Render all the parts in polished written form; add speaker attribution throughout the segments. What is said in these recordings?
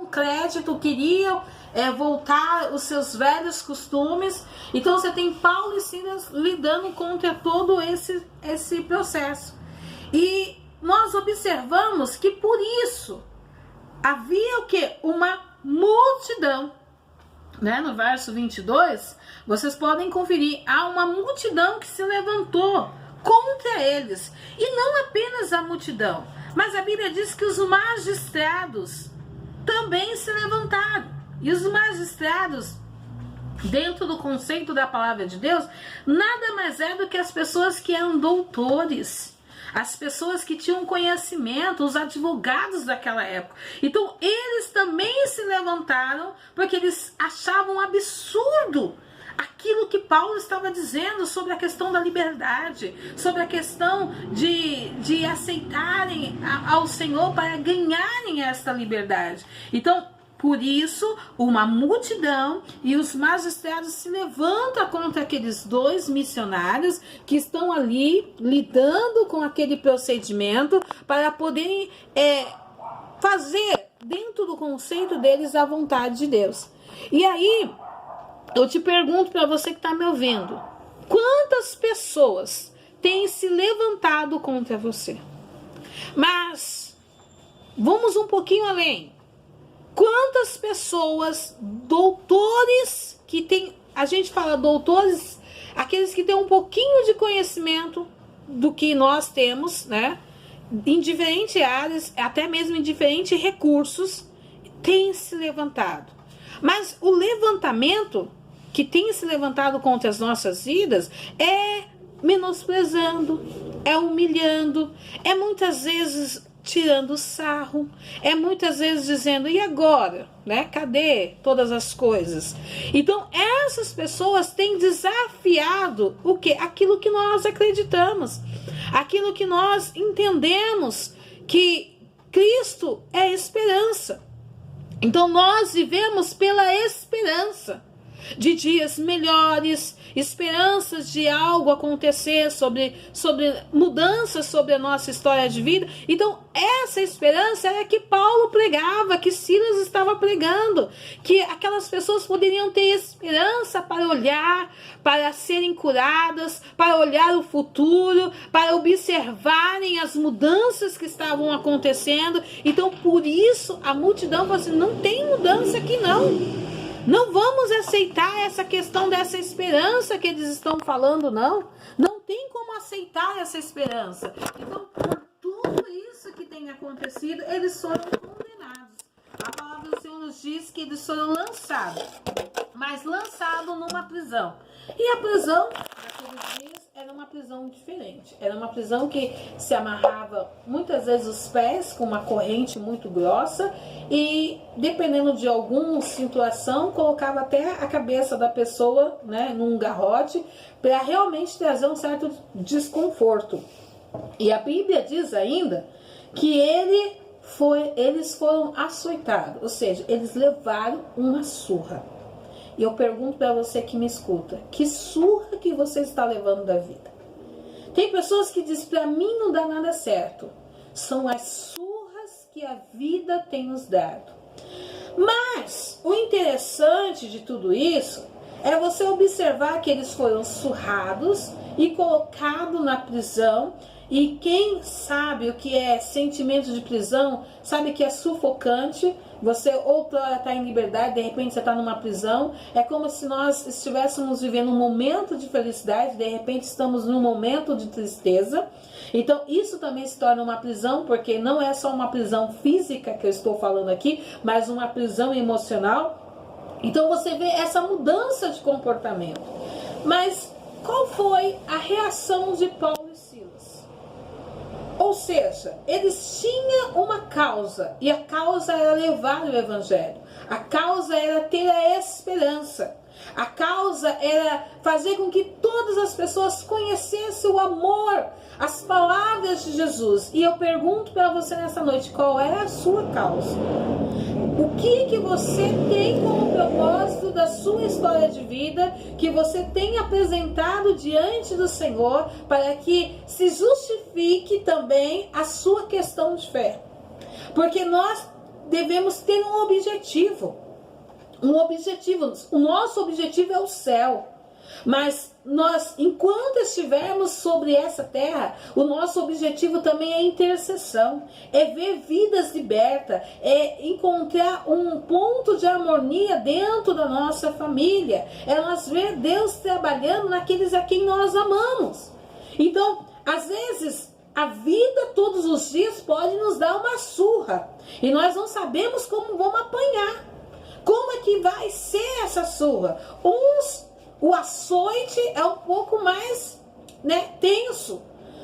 Speaker 1: crédito, queriam voltar os seus velhos costumes. Então você tem Paulo e Silas lidando contra todo esse processo. E nós observamos que por isso havia o quê? Uma multidão. Né? No verso 22, vocês podem conferir, há uma multidão que se levantou contra eles. E não apenas a multidão, mas a Bíblia diz que os magistrados também se levantaram. E os magistrados, dentro do conceito da palavra de Deus, nada mais é do que as pessoas que eram doutores, as pessoas que tinham conhecimento, os advogados daquela época. Então eles também se levantaram porque eles achavam absurdo aquilo que Paulo estava dizendo sobre a questão da liberdade, sobre a questão de aceitarem ao Senhor para ganharem esta liberdade. Então, por isso, uma multidão e os magistrados se levantam contra aqueles dois missionários que estão ali lidando com aquele procedimento para poderem fazer dentro do conceito deles a vontade de Deus. E aí, eu te pergunto para você que está me ouvindo, quantas pessoas têm se levantado contra você? Mas, vamos um pouquinho além. Quantas pessoas, doutores, que tem, a gente fala doutores, aqueles que têm um pouquinho de conhecimento do que nós temos, né? Em diferentes áreas, até mesmo em diferentes recursos, têm se levantado. Mas o levantamento que tem se levantado contra as nossas vidas é menosprezando, é humilhando, é muitas vezes tirando sarro, é muitas vezes dizendo, e agora? Né? Cadê todas as coisas? Então, essas pessoas têm desafiado o quê? Aquilo que nós acreditamos, aquilo que nós entendemos, que Cristo é esperança. Então, nós vivemos pela esperança de dias melhores, esperanças de algo acontecer, sobre mudanças sobre a nossa história de vida. Então essa esperança era que Paulo pregava, que Silas estava pregando, que aquelas pessoas poderiam ter esperança para olhar, para serem curadas, para olhar o futuro, para observarem as mudanças que estavam acontecendo. Então por isso a multidão falou assim, não tem mudança aqui não. Não vamos aceitar essa questão dessa esperança que eles estão falando, não. Não tem como aceitar essa esperança. Então, por tudo isso que tem acontecido, eles foram condenados. A palavra do Senhor nos diz que eles foram lançados, mas lançados numa prisão. E a prisão, naqueles dias, era uma prisão diferente. Era uma prisão que se amarrava muitas vezes os pés com uma corrente muito grossa e, dependendo de alguma situação, colocava até a cabeça da pessoa, né, num garrote para realmente trazer um certo desconforto. E a Bíblia diz ainda que eles foram açoitados, ou seja, eles levaram uma surra. E eu pergunto para você que me escuta, que surra que você está levando da vida? Tem pessoas que dizem, para mim não dá nada certo. São as surras que a vida tem nos dado. Mas o interessante de tudo isso é você observar que eles foram surrados e colocados na prisão. E quem sabe o que é sentimento de prisão, sabe que é sufocante. Você outrora está em liberdade, de repente você está numa prisão. É como se nós estivéssemos vivendo um momento de felicidade, de repente estamos num momento de tristeza. Então isso também se torna uma prisão, porque não é só uma prisão física que eu estou falando aqui, mas uma prisão emocional. Então você vê essa mudança de comportamento. Mas qual foi a reação de Paulo e Silas? Ou seja, eles tinham uma causa, e a causa era levar o evangelho. A causa era ter a esperança. A causa era fazer com que todas as pessoas conhecessem o amor, as palavras de Jesus. E eu pergunto para você nessa noite, qual é a sua causa? O que você tem como propósito da sua história de vida, que você tem apresentado diante do Senhor, para que se justifique também a sua questão de fé? Porque nós devemos ter um objetivo. Um objetivo. O nosso objetivo é o céu. Mas nós, enquanto estivermos sobre essa terra, o nosso objetivo também é intercessão, é ver vidas libertas, é encontrar um ponto de harmonia dentro da nossa família, é nós ver Deus trabalhando naqueles a quem nós amamos. Então, às vezes, a vida todos os dias pode nos dar uma surra e nós não sabemos como vamos apanhar. Como é que vai ser essa surra? O açoite é um pouco mais, né, tenso,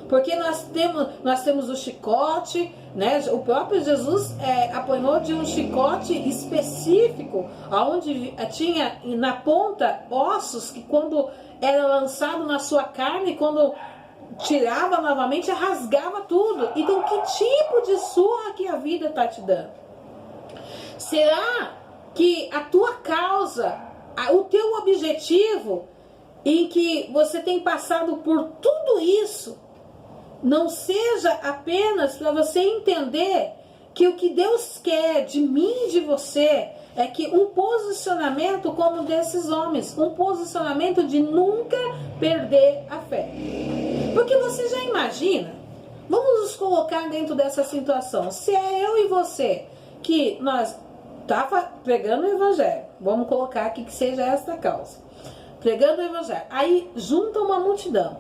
Speaker 1: porque nós temos o chicote, né? O próprio Jesus apanhou de um chicote específico, onde tinha na ponta ossos que quando era lançado na sua carne, quando tirava novamente, rasgava tudo. Então, que tipo de surra que a vida está te dando? Será que a tua causa, o teu objetivo, em que você tem passado por tudo isso, não seja apenas para você entender que o que Deus quer de mim e de você é que um posicionamento como desses homens, um posicionamento de nunca perder a fé. Porque você já imagina, vamos nos colocar dentro dessa situação, se é eu e você que nós tá pregando o evangelho, vamos colocar aqui que seja esta causa, pregando o evangelho, aí junta uma multidão,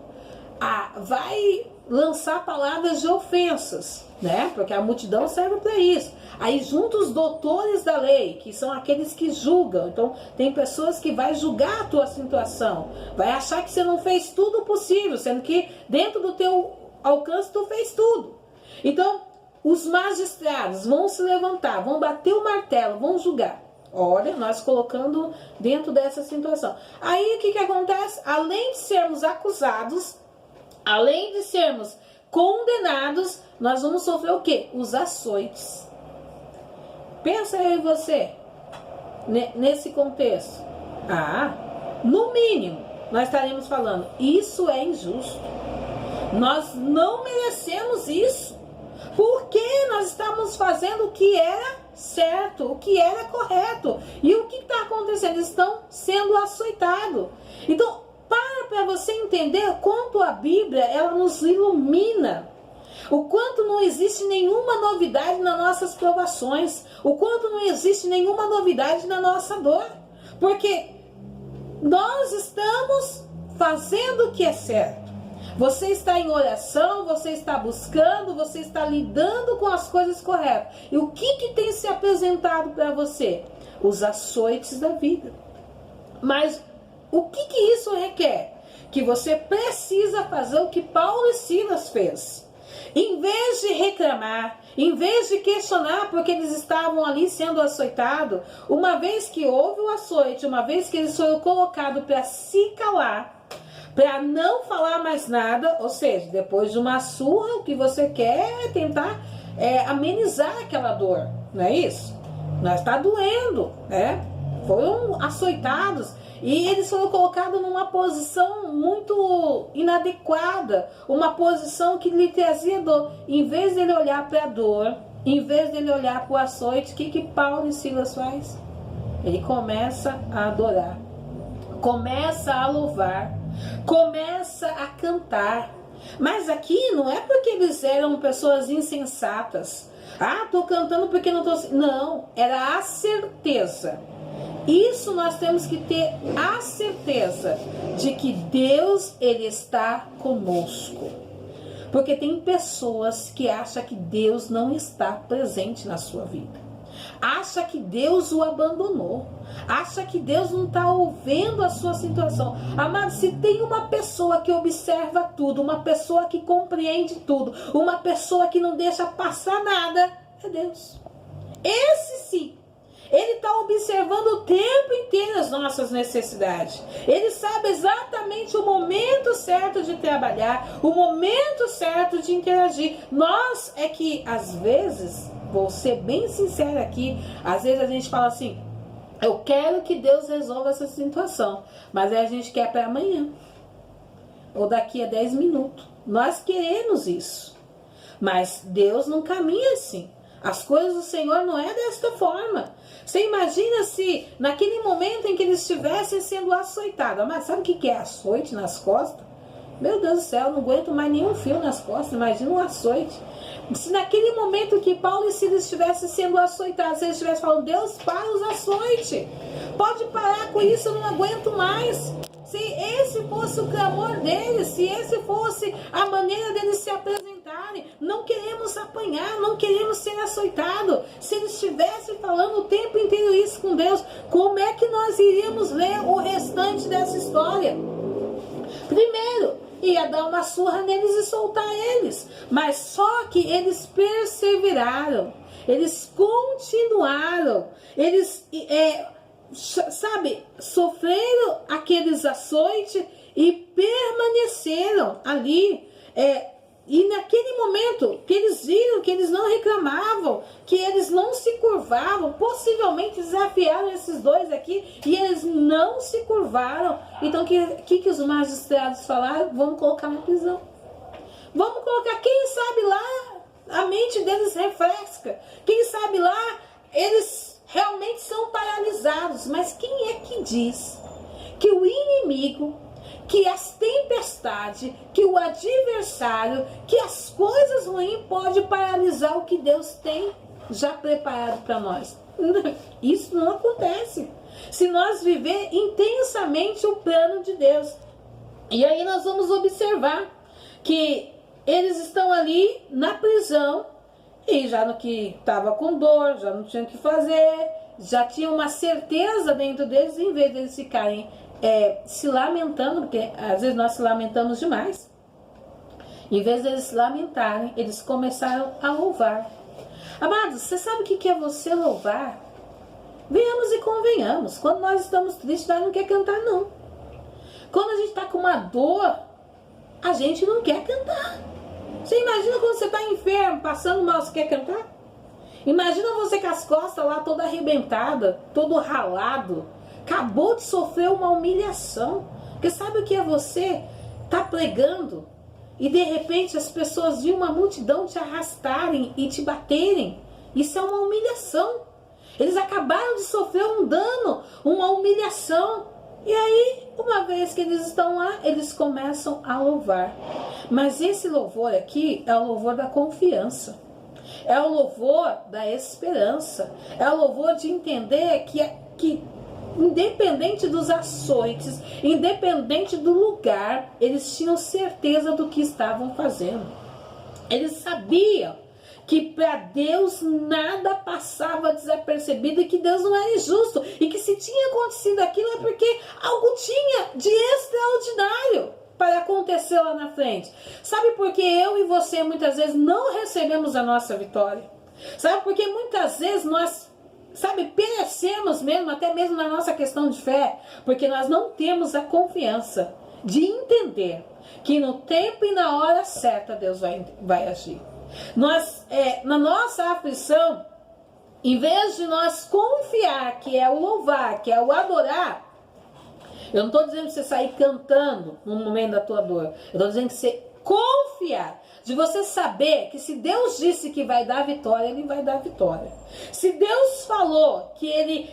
Speaker 1: vai lançar palavras de ofensas, né? Porque a multidão serve para isso. Aí junta os doutores da lei, que são aqueles que julgam. Então tem pessoas que vai julgar a tua situação, vai achar que você não fez tudo possível, sendo que dentro do teu alcance tu fez tudo. Então os magistrados vão se levantar, vão bater o martelo, vão julgar. Olha, nós colocando dentro dessa situação. Aí o que acontece? Além de sermos acusados, além de sermos condenados, nós vamos sofrer o quê? Os açoites. Pensa eu e você, nesse contexto. No mínimo, nós estaremos falando, isso é injusto. Nós não merecemos isso. Porque nós estamos fazendo o que era certo, o que era correto. E o que está acontecendo? Eles estão sendo açoitados. Então, para você entender o quanto a Bíblia ela nos ilumina. O quanto não existe nenhuma novidade nas nossas provações. O quanto não existe nenhuma novidade na nossa dor. Porque nós estamos fazendo o que é certo. Você está em oração, você está buscando, você está lidando com as coisas corretas. E o que tem se apresentado para você? Os açoites da vida. Mas o que isso requer? Que você precisa fazer o que Paulo e Silas fez. Em vez de reclamar, em vez de questionar porque eles estavam ali sendo açoitados, uma vez que houve o açoite, uma vez que eles foram colocados para se calar, para não falar mais nada, ou seja, depois de uma surra, o que você quer é tentar amenizar aquela dor, não é isso? Mas está doendo, né? Foram açoitados e eles foram colocados numa posição muito inadequada, uma posição que lhe trazia dor. Em vez dele olhar para a dor, em vez dele olhar para o açoite, o que Paulo e Silas faz? Ele começa a adorar, começa a louvar, começa a cantar. Mas aqui não é porque eles eram pessoas insensatas. Tô cantando porque não tô... Não, era a certeza. Isso nós temos que ter a certeza de que Deus, Ele está conosco. Porque tem pessoas que acham que Deus não está presente na sua vida. Acha que Deus o abandonou. Acha que Deus não está ouvindo a sua situação. Amado, se tem uma pessoa que observa tudo, uma pessoa que compreende tudo, uma pessoa que não deixa passar nada, é Deus. Esse sim. Ele está observando o tempo inteiro as nossas necessidades. Ele sabe exatamente o momento certo de trabalhar, o momento certo de interagir. Nós é que, às vezes, vou ser bem sincera aqui, às vezes a gente fala assim, eu quero que Deus resolva essa situação, mas aí a gente quer para amanhã, ou daqui a 10 minutos. Nós queremos isso, mas Deus não caminha assim. As coisas do Senhor não é desta forma. Você imagina se naquele momento em que eles estivessem sendo açoitados. Mas sabe o que é açoite nas costas? Meu Deus do céu, não aguento mais nenhum fio nas costas. Imagina um açoite. Se naquele momento que Paulo e Silas estivessem sendo açoitados, se eles estivessem falando, Deus, para os açoites. Pode parar com isso, eu não aguento mais. Se esse fosse o clamor deles, se esse fosse a maneira deles se apresentarem, não queremos apanhar, não queremos ser açoitados. Se eles estivessem falando o tempo inteiro isso com Deus, como é que nós iríamos ler o restante dessa história? Primeiro, ia dar uma surra neles e soltar eles. Mas só que eles perseveraram, eles continuaram, eles sofreram aqueles açoites e permaneceram ali. E naquele momento que eles viram que eles não reclamavam, que eles não se curvavam, possivelmente desafiaram esses dois aqui e eles não se curvaram. Então o que os magistrados falaram? Vamos colocar na prisão. Vamos colocar, quem sabe lá a mente deles refresca. Quem sabe lá eles realmente são paralisados. Mas quem é que diz que o inimigo, que as tempestades, que o adversário, que as coisas ruins pode paralisar o que Deus tem já preparado para nós? Isso não acontece se nós viver intensamente o plano de Deus. E aí nós vamos observar que eles estão ali na prisão e já no que estava com dor, já não tinham o que fazer, já tinha uma certeza dentro deles, em vez de eles ficarem se lamentando, porque às vezes nós se lamentamos demais. Em vez de eles se lamentarem, eles começaram a louvar. Amados, você sabe o que é você louvar? Venhamos e convenhamos. Quando nós estamos tristes, nós não quer cantar, não. Quando a gente está com uma dor, a gente não quer cantar. Você imagina quando você está enfermo, passando mal, você quer cantar? Imagina você com as costas lá toda arrebentada, todo ralado, acabou de sofrer uma humilhação. Porque sabe o que é você tá pregando e de repente as pessoas de uma multidão te arrastarem e te baterem? Isso é uma humilhação. Eles acabaram de sofrer um dano, uma humilhação. E aí, uma vez que eles estão lá, eles começam a louvar. Mas esse louvor aqui é o louvor da confiança. É o louvor da esperança. É o louvor de entender que independente dos açoites, independente do lugar, eles tinham certeza do que estavam fazendo. Eles sabiam que para Deus nada passava desapercebido e que Deus não era injusto. E que se tinha acontecido aquilo é porque algo tinha de extraordinário para acontecer lá na frente. Sabe por que eu e você muitas vezes não recebemos a nossa vitória? Sabe por que muitas vezes nós perecemos mesmo, até mesmo na nossa questão de fé? Porque nós não temos a confiança de entender que no tempo e na hora certa Deus vai agir. Nós, na nossa aflição, em vez de nós confiar, que é o louvar, que é o adorar, eu não estou dizendo que você sair cantando no momento da tua dor, eu estou dizendo que você confiar, de você saber que se Deus disse que vai dar vitória, Ele vai dar vitória. Se Deus falou que Ele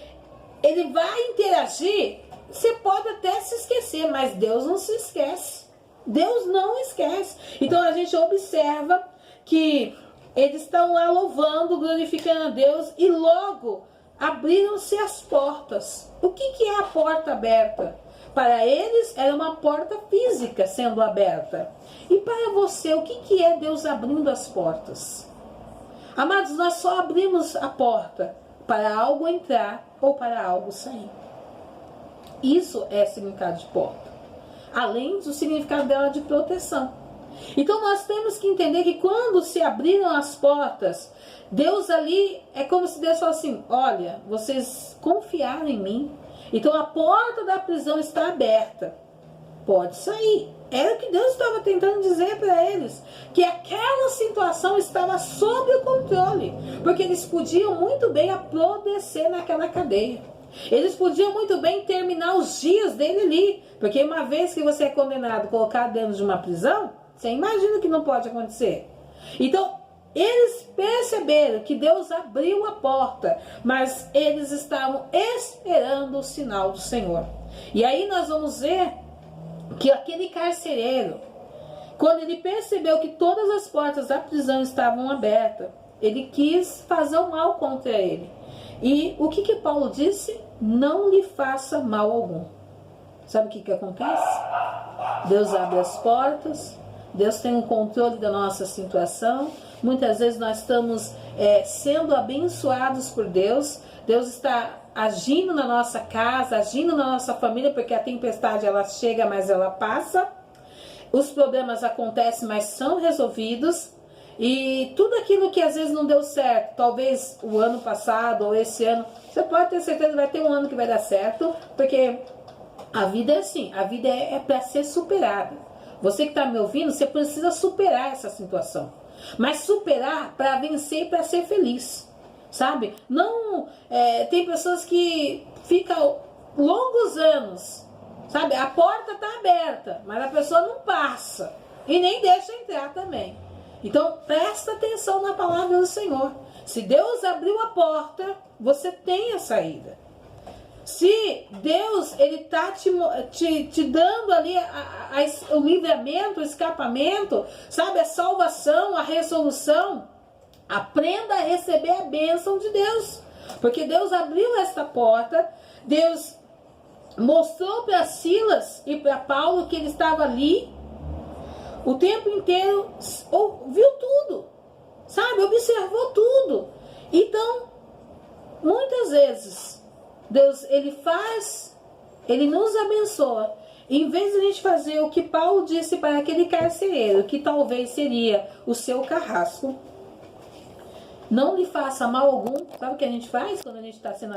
Speaker 1: vai interagir, você pode até se esquecer, mas Deus não se esquece. Deus não esquece. Então a gente observa que eles estão lá louvando, glorificando a Deus, e logo abriram-se as portas. O que é a porta aberta? Para eles era uma porta física sendo aberta. E para você, o que é Deus abrindo as portas? Amados, nós só abrimos a porta para algo entrar ou para algo sair. Isso é significado de porta. Além do significado dela de proteção. Então nós temos que entender que quando se abriram as portas, Deus ali, é como se Deus falasse assim: olha, vocês confiaram em mim, então a porta da prisão está aberta, pode sair. Era o que Deus estava tentando dizer para eles, que aquela situação estava sob o controle, porque eles podiam muito bem apodrecer naquela cadeia. Eles podiam muito bem terminar os dias dele ali, porque uma vez que você é condenado, colocado dentro de uma prisão, você imagina que não pode acontecer. Então, eles perceberam que Deus abriu a porta, mas eles estavam esperando o sinal do Senhor. E aí nós vamos ver que aquele carcereiro, quando ele percebeu que todas as portas da prisão estavam abertas, ele quis fazer o mal contra ele. E o que Paulo disse? Não lhe faça mal algum. Sabe o que acontece? Deus abre as portas, Deus tem o controle da nossa situação. Muitas vezes nós estamos sendo abençoados por Deus. Deus está agindo na nossa casa, agindo na nossa família, porque a tempestade ela chega, mas ela passa. Os problemas acontecem, mas são resolvidos. E tudo aquilo que às vezes não deu certo, talvez o ano passado ou esse ano, você pode ter certeza que vai ter um ano que vai dar certo, porque a vida é assim, a vida é para ser superada. Você que está me ouvindo, você precisa superar essa situação. Mas superar para vencer e para ser feliz, sabe? Não, tem pessoas que ficam longos anos, sabe? A porta está aberta, mas a pessoa não passa e nem deixa entrar também. Então presta atenção na palavra do Senhor. Se Deus abriu a porta, você tem a saída. Se Deus ele está te dando ali o livramento, o escapamento, sabe, a salvação, a resolução, aprenda a receber a bênção de Deus. Porque Deus abriu esta porta, Deus mostrou para Silas e para Paulo que ele estava ali o tempo inteiro, viu tudo, sabe, observou tudo. Então, muitas vezes, Deus, ele nos abençoa. Em vez de a gente fazer o que Paulo disse para aquele carcereiro, que talvez seria o seu carrasco, não lhe faça mal algum. Sabe o que a gente faz quando a gente está sendo